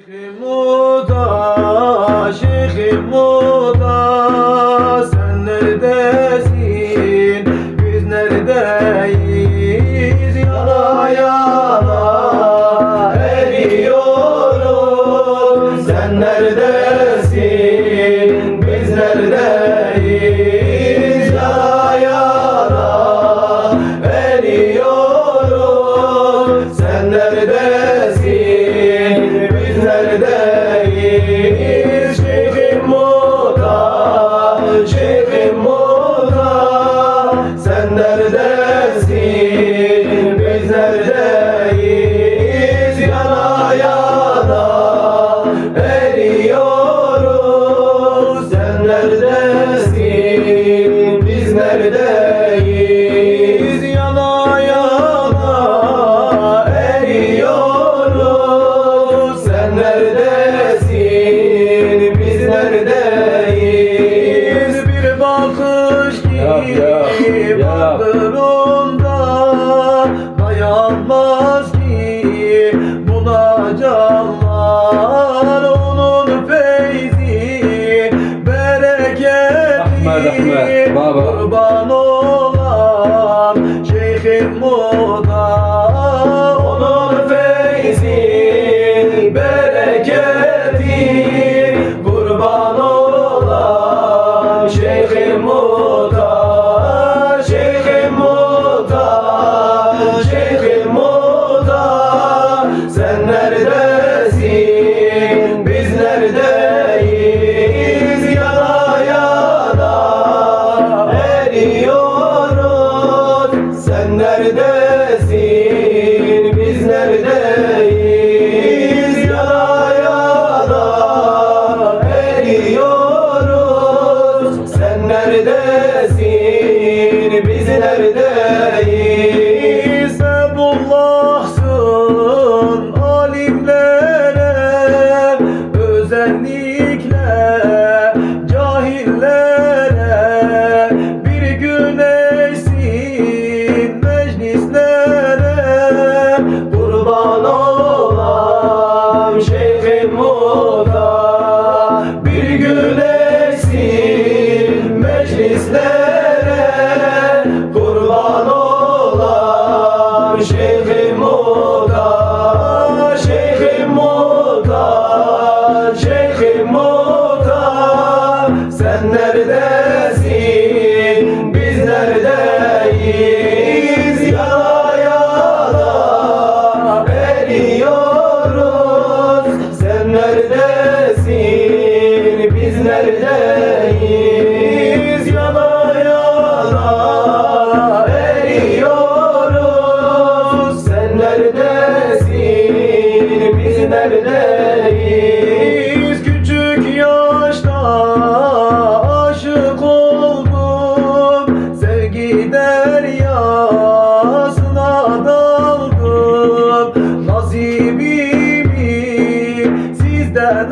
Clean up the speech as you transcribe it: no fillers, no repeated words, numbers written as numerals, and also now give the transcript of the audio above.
Şeyhim Muda, sen neredesin, biz neredeyiz? Yana yana eriyoruz. Sen neredesin, biz neredeyiz? Yana yana eriyoruz. Sen neredesin, biz neredeyiz? Şeyhim Muda, Şeyhim Muda, sen neredesin, biz neredeyiz? Yana yana eriyoruz. Sen neredesin, biz neredeyiz? Yana yana eriyoruz. Sen neredesin, biz neredeyiz? Bir bakış ki bakırında dayanmaz ki buna canlar. Onun feyzi bereketi kurban olan Şeyhim Muda. Onun feyzi bereketi kurban olan Şeyhim Muda. Şeyhim Muda, Şeyhim Muda, sen neredesin, biz neredeyiz? Yana yana eriyoruz. Sen neredesin, biz neredeyiz? Yana yana eriyoruz. Sen neredesin, biz neredeyiz? Ebullah'sın alimlere, özellikle cahillere. Bir güneşsin meclislere, kurban olan Şeyhim Muda. Bir güneşsin meclislere, kurban olan Şeyhim Muda. Şeyhim Muda, Şeyhim Muda, sen neredesin, biz neredeyiz? Yana yana eriyoruz. Sen neredesin, biz neredeyiz? Yana yana eriyoruz. Sen neredesin, biz neredeyiz? Küçük yaşta aşık oldum, sevgi deryasına daldım. Nasibimi sizden